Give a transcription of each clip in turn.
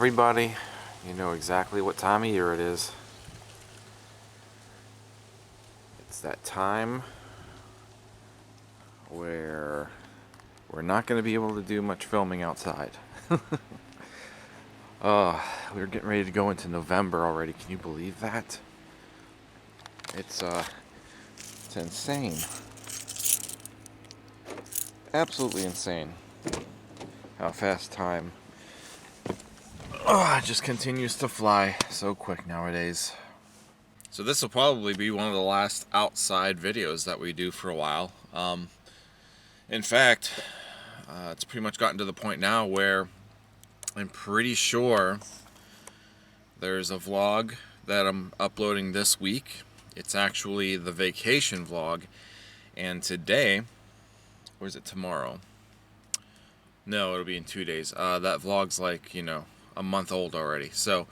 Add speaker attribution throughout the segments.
Speaker 1: everybody, you know exactly what time of year it is. It's that time where we're not going to be able to do much filming outside. We're getting ready to go into November already. Can you believe that? It's insane. Absolutely insane how fast time just continues to fly so quick nowadays. So this will probably be one of the last outside videos that we do for a while. In fact, it's pretty much gotten to the point now where I'm pretty sure there's a vlog that I'm uploading this week. It's actually the vacation vlog, and today, or is it tomorrow? No, it'll be in 2 days. That vlog's like, you know, a month old already. So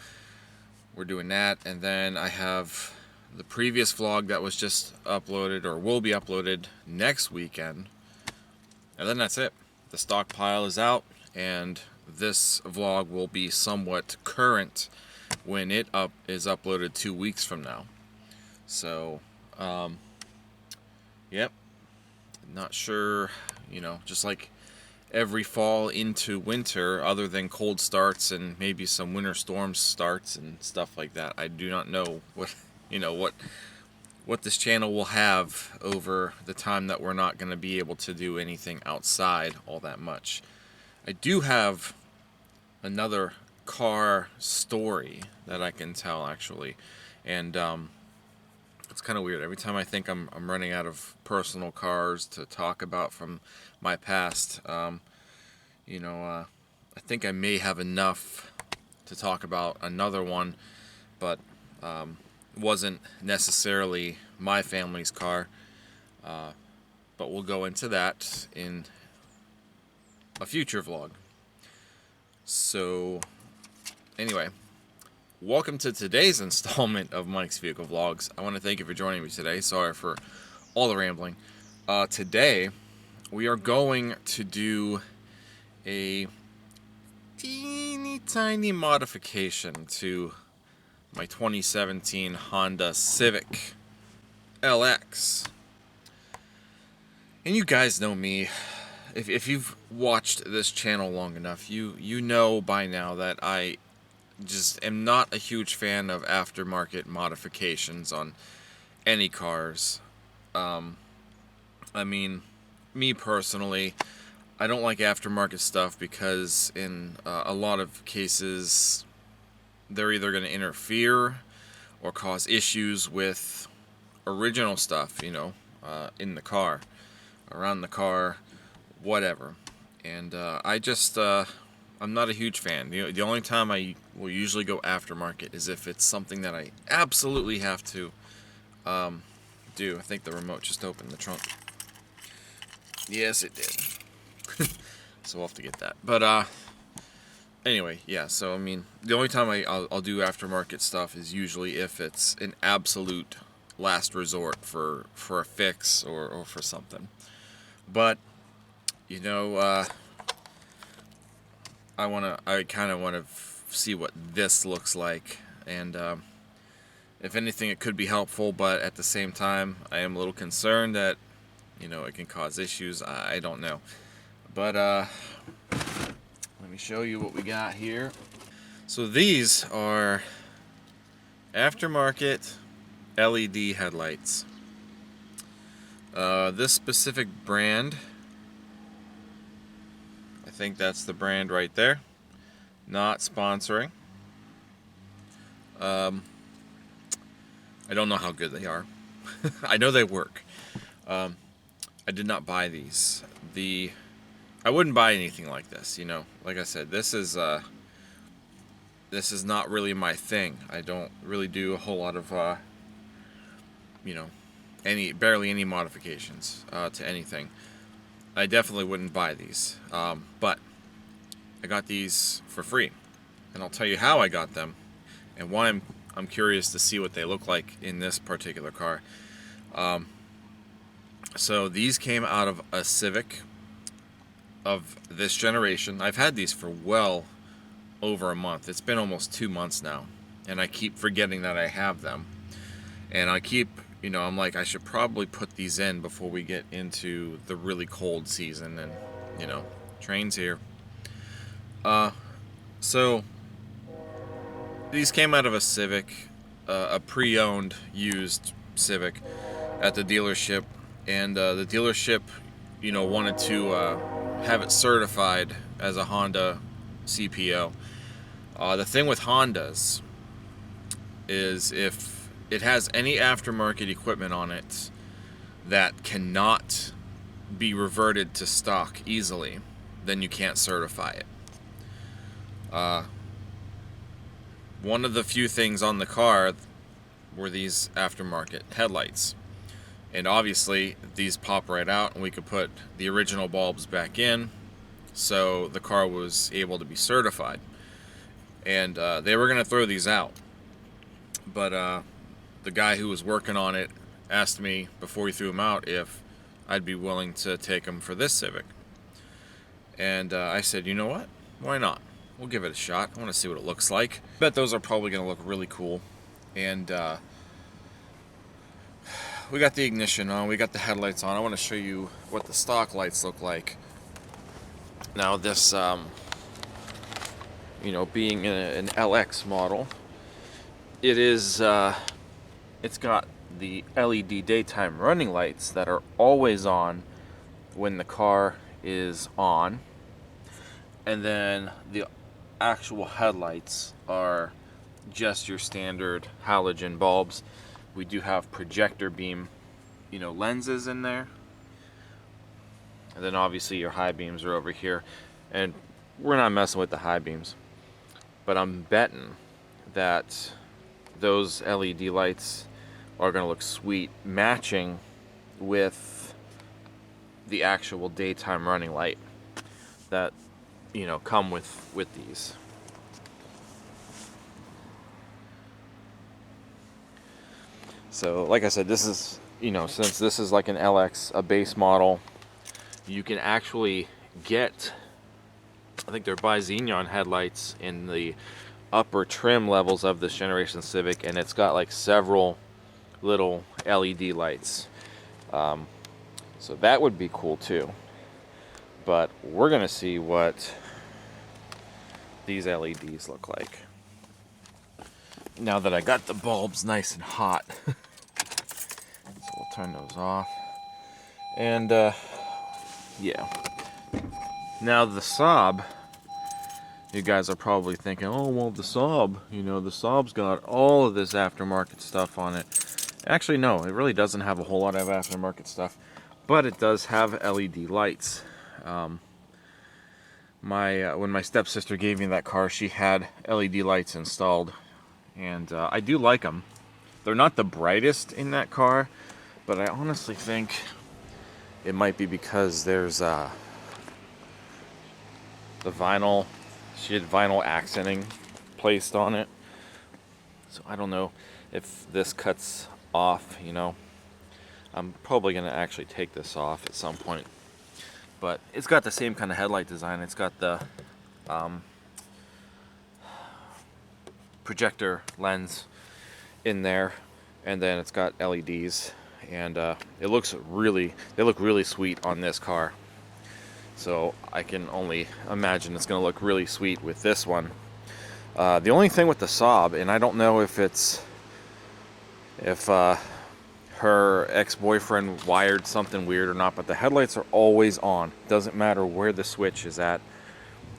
Speaker 1: we're doing that, and then I have the previous vlog that was just uploaded, or will be uploaded next weekend, and then that's it. The stockpile is out, and this vlog will be somewhat current when it is uploaded 2 weeks from now. So yep, not sure, you know, just like every fall into winter, other than cold starts and maybe some winter storm starts and stuff like that, I do not know what, you know, what this channel will have over the time that we're not going to be able to do anything outside all that much. I do have another car story that I can tell, actually, and it's kind of weird. Every time I think I'm running out of personal cars to talk about from my past, you know, I think I may have enough to talk about another one, but wasn't necessarily my family's car. But we'll go into that in a future vlog. So anyway, welcome to today's installment of Mike's Vehicle Vlogs. I want to thank you for joining me today. Sorry for all the rambling. Today we are going to do a teeny tiny modification to my 2017 Honda Civic LX. And you guys know me. If you've watched this channel long enough, you know by now that I just am not a huge fan of aftermarket modifications on any cars. I mean, me personally, I don't like aftermarket stuff because in a lot of cases they're either going to interfere or cause issues with original stuff, you know, in the car, around the car, whatever. And I just I'm not a huge fan. The only time I will usually go aftermarket is if it's something that I absolutely have to do. I think the remote just opened the trunk. Yes, it did. So we'll have to get that. But anyway, yeah. So I mean, the only time I'll do aftermarket stuff is usually if it's an absolute last resort for a fix or for something. But you know, I kind of want to see what this looks like, and if anything, it could be helpful. But at the same time, I am a little concerned that, you know, it can cause issues. I don't know. But let me show you what we got here. So these are aftermarket LED headlights. This specific brand, I think that's the brand right there. Not sponsoring. I don't know how good they are. I know they work. I did not buy these. I wouldn't buy anything like this, you know. Like I said, this is not really my thing. I don't really do a whole lot of you know, barely any modifications to anything. I definitely wouldn't buy these, but I got these for free, and I'll tell you how I got them and why I'm curious to see what they look like in this particular car. So these came out of a Civic of this generation. I've had these for well over a month. It's been almost 2 months now, and I keep forgetting that I have them. And I keep, I'm like, I should probably put these in before we get into the really cold season, and, train's here. So these came out of a Civic, a pre-owned used Civic at the dealership, and the dealership, wanted to have it certified as a Honda CPO. The thing with Hondas is if it has any aftermarket equipment on it that cannot be reverted to stock easily, then you can't certify it. One of the few things on the car were these aftermarket headlights. And obviously, these pop right out, and we could put the original bulbs back in, so the car was able to be certified. And they were going to throw these out. But the guy who was working on it asked me before he threw them out if I'd be willing to take them for this Civic. And I said, you know what? Why not? We'll give it a shot. I want to see what it looks like. I bet those are probably going to look really cool. And we got the ignition on. We got the headlights on. I want to show you what the stock lights look like. Now this, being an LX model, it is, it's got the LED daytime running lights that are always on when the car is on. And then the actual headlights are just your standard halogen bulbs. We do have projector beam, lenses in there. And then obviously your high beams are over here. And we're not messing with the high beams. But I'm betting that those LED lights are going to look sweet, matching with the actual daytime running light that come with these. So like I said, this is, since this is like an LX, a base model, you can actually get, I think they're bi-xenon headlights in the upper trim levels of this generation Civic, and it's got like several little LED lights. So that would be cool too. But we're gonna see what these LEDs look like now that I got the bulbs nice and hot. So we'll turn those off. And yeah. Now the Saab, you guys are probably thinking, oh well, the Saab, the Saab's got all of this aftermarket stuff on it. Actually no, it really doesn't have a whole lot of aftermarket stuff, but it does have LED lights. When my stepsister gave me that car, she had LED lights installed, and I do like them. They're not the brightest in that car, but I honestly think it might be because there's the vinyl. She had vinyl accenting placed on it, so I don't know if this cuts off. I'm probably gonna actually take this off at some point. But it's got the same kind of headlight design. It's got the projector lens in there, and then it's got LEDs, and they look really sweet on this car. So I can only imagine it's going to look really sweet with this one. The only thing with the Saab, and I don't know if her ex-boyfriend wired something weird or not, but the headlights are always on. Doesn't matter where the switch is at,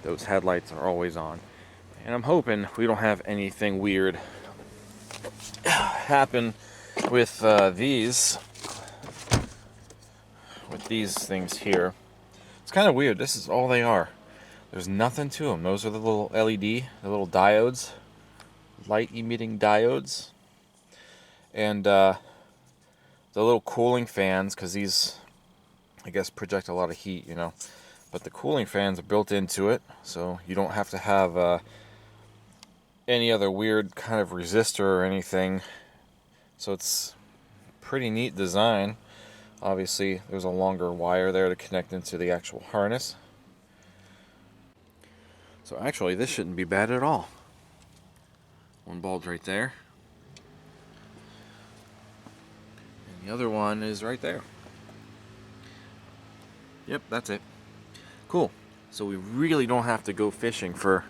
Speaker 1: those headlights are always on. And I'm hoping we don't have anything weird happen with these things here. It's kind of weird. This is all they are. There's nothing to them. Those are the little LED, the little diodes, light emitting diodes, and the little cooling fans, because these, I guess, project a lot of heat, but the cooling fans are built into it, so you don't have to have any other weird kind of resistor or anything. So it's pretty neat design. Obviously there's a longer wire there to connect into the actual harness. So actually, this shouldn't be bad at all. One bulb's right there. And the other one is right there. Yep, that's it. Cool. So we really don't have to go fishing for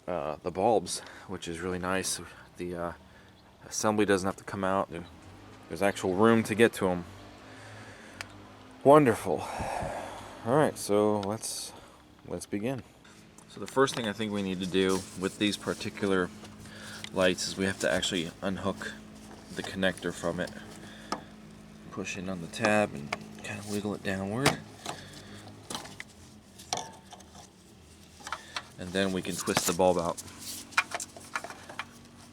Speaker 1: the bulbs, which is really nice. The assembly doesn't have to come out. There's actual room to get to them. Wonderful. All right, so let's begin. So the first thing I think we need to do with these particular lights is we have to actually unhook the connector from it. Push in on the tab and kind of wiggle it downward. And then we can twist the bulb out.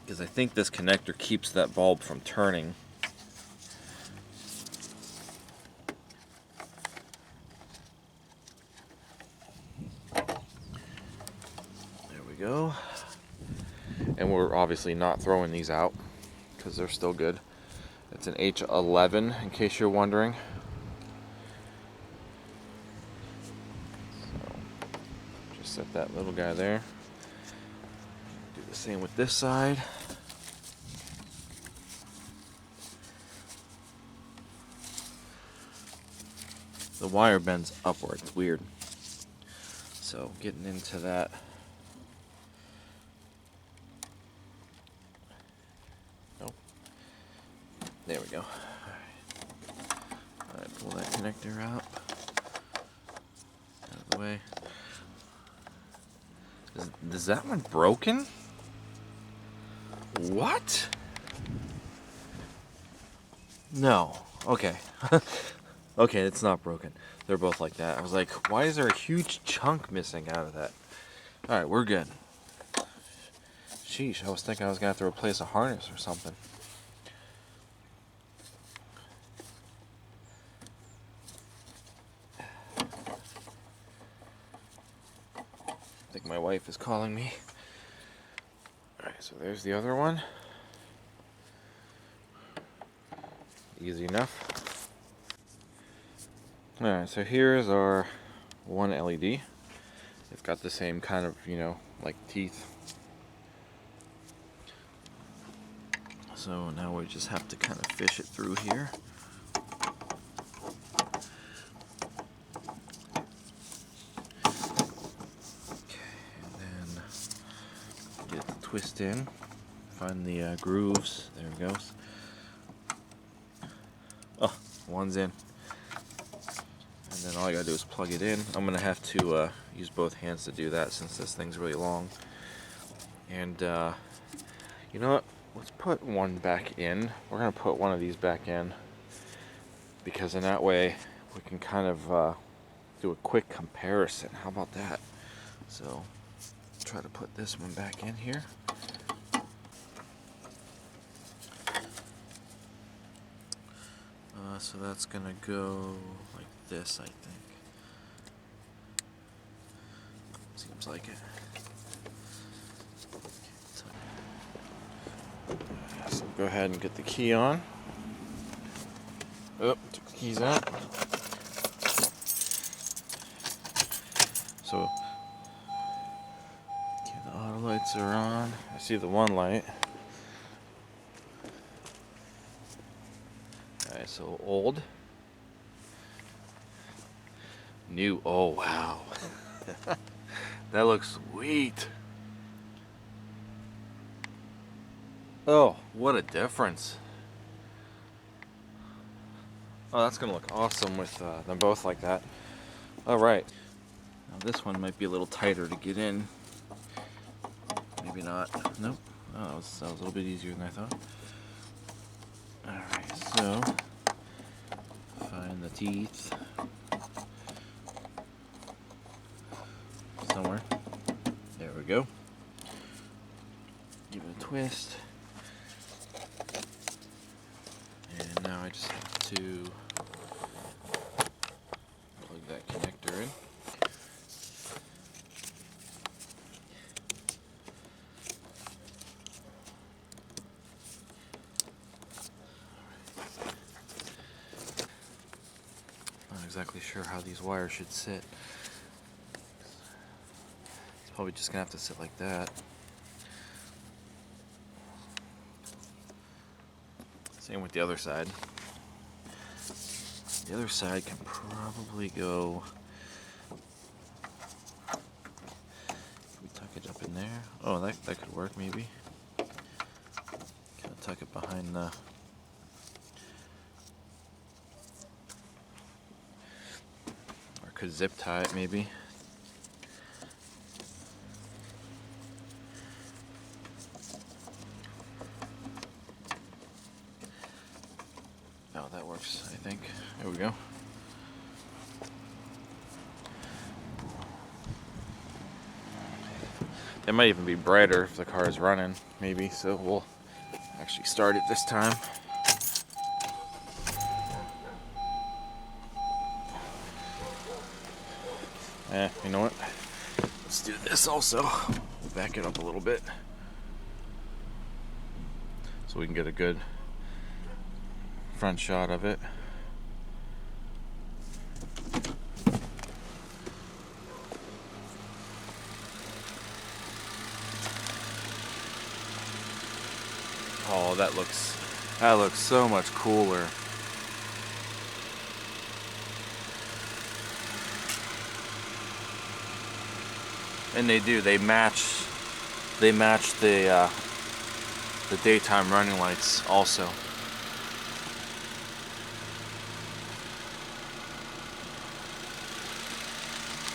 Speaker 1: Because I think this connector keeps that bulb from turning. There we go. And we're obviously not throwing these out because they're still good. It's an H11 in case you're wondering. So just set that little guy there. Do the same with this side. The wire bends upward. It's weird. So getting into that. Nope. There we go. Alright, pull that connector out of the way. Is that one broken? What? No. Okay. Okay, it's not broken. They're both like that. I was like, why is there a huge chunk missing out of that? Alright, we're good. Sheesh, I was thinking I was going to have to replace a harness or something. I think my wife is calling me. Alright, so there's the other one. Easy enough. Alright, so here's our one LED. It's got the same kind of, like teeth. So now we just have to kind of fish it through here. Okay, and then get the twist in. Find the grooves. There it goes. Oh, one's in. And then all I gotta do is plug it in. I'm gonna have to use both hands to do that since this thing's really long. And you know what? Let's put one back in. We're gonna put one of these back in because in that way we can kind of do a quick comparison. How about that? So try to put this one back in here. So that's gonna go like this, I think. Seems like it. So go ahead and get the key on. Oh, took the keys out. So, okay, the auto lights are on. I see the one light. Alright, so old. New. Oh, wow. That looks sweet. Oh, what a difference. Oh, that's going to look awesome with them both like that. Alright. Now this one might be a little tighter to get in. Maybe not. Nope. Oh, that was a little bit easier than I thought. Alright, so find the teeth somewhere. There we go. Give it a twist. And now I just have to plug that connector in. Not exactly sure how these wires should sit. It's Probably just gonna have to sit like that. Same with the other side. The other side can probably go. We tuck it up in there. Oh, that could work maybe. Kind of tuck it behind the. Or could zip tie it maybe. Oh, that works, I think. There we go. It might even be brighter if the car is running, maybe, so we'll actually start it this time. You know what? Let's do this also. We'll back it up a little bit so we can get a good front shot of it. Oh, that looks so much cooler. And they match the daytime running lights also.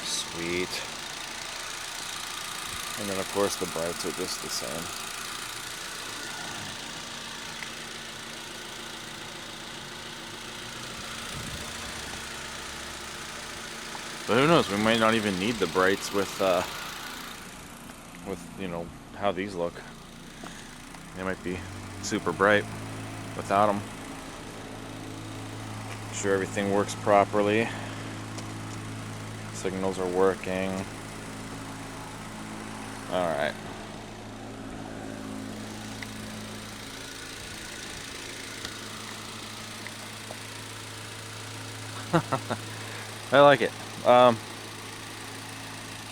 Speaker 1: Sweet. And then of course the brights are just the same. But who knows, we might not even need the brights with you know how these look. They might be super bright without them. Make sure everything works properly. Signals are working. Alright. I like it.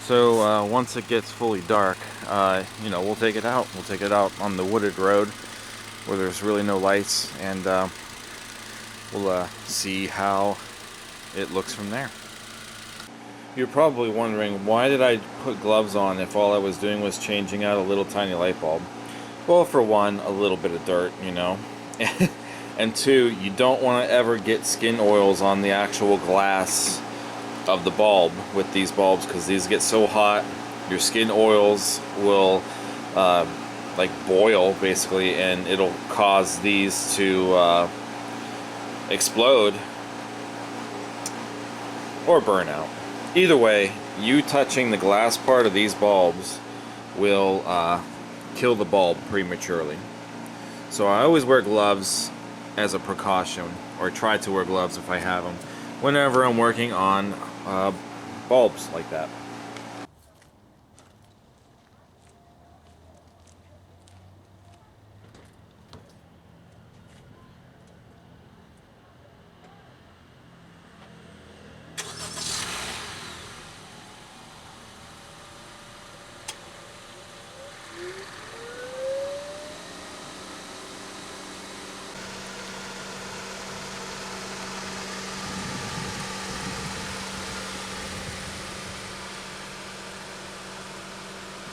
Speaker 1: So once it gets fully dark, you know, we'll take it out. We'll take it out on the wooded road where there's really no lights, and we'll see how it looks from there. You're probably wondering, why did I put gloves on if all I was doing was changing out a little tiny light bulb? Well, for one, a little bit of dirt, you know. And two, you don't want to ever get skin oils on the actual glass of the bulb with these bulbs, because these get so hot, your skin oils will like boil basically, and it'll cause these to explode or burn out. Either way, you touching the glass part of these bulbs will kill the bulb prematurely. So I always wear gloves as a precaution, or try to wear gloves if I have them, whenever I'm working on bulbs like that.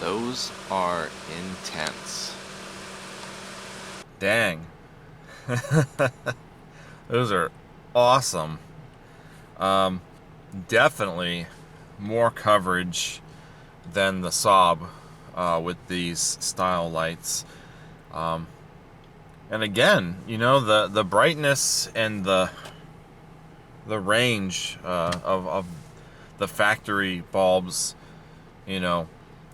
Speaker 1: Those are intense. Dang. Those are awesome. Definitely more coverage than the Saab with these style lights. And again, you know, the brightness and the range of the factory bulbs, you know,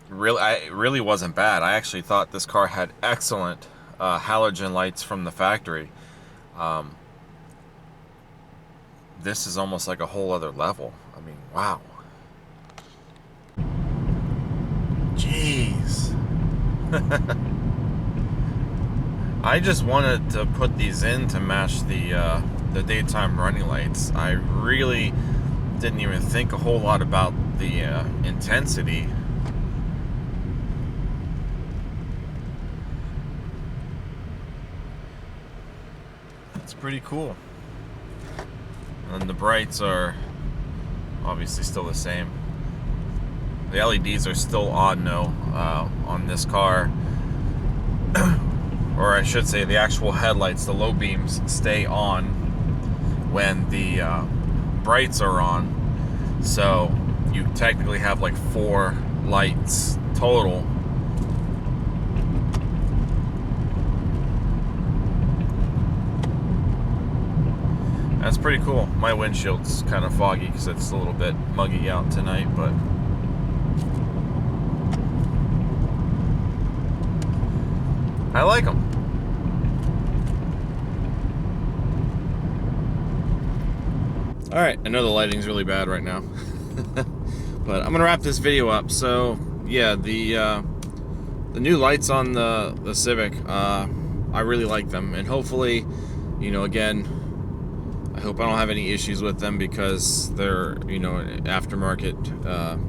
Speaker 1: really wasn't bad. I actually thought this car had excellent halogen lights from the factory. This is almost like a whole other level. I mean, wow. Jeez. I just wanted to put these in to match the daytime running lights. I really didn't even think a whole lot about the intensity pretty cool. And the brights are obviously still the same. The LEDs are still on on this car. Or I should say the actual headlights, the low beams, stay on when the brights are on. So you technically have like 4 lights total. That's pretty cool. My windshield's kind of foggy because it's a little bit muggy out tonight, but I like them. Alright, I know the lighting's really bad right now. But I'm gonna wrap this video up. So yeah, the new lights on the Civic, I really like them, and hopefully, you know, again, I hope I don't have any issues with them because they're, you know, an aftermarket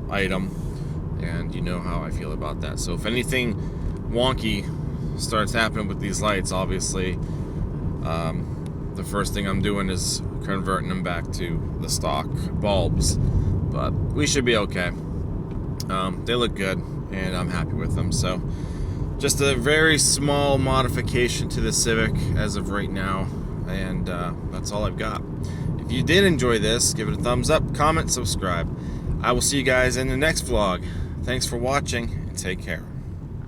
Speaker 1: item, and you know how I feel about that. So if anything wonky starts happening with these lights, obviously the first thing I'm doing is converting them back to the stock bulbs, but we should be okay. They look good and I'm happy with them. So just a very small modification to the Civic as of right now, and that's all I've got. If you did enjoy this, give it a thumbs up, comment, subscribe. I will see you guys in the next vlog. Thanks for watching and take care.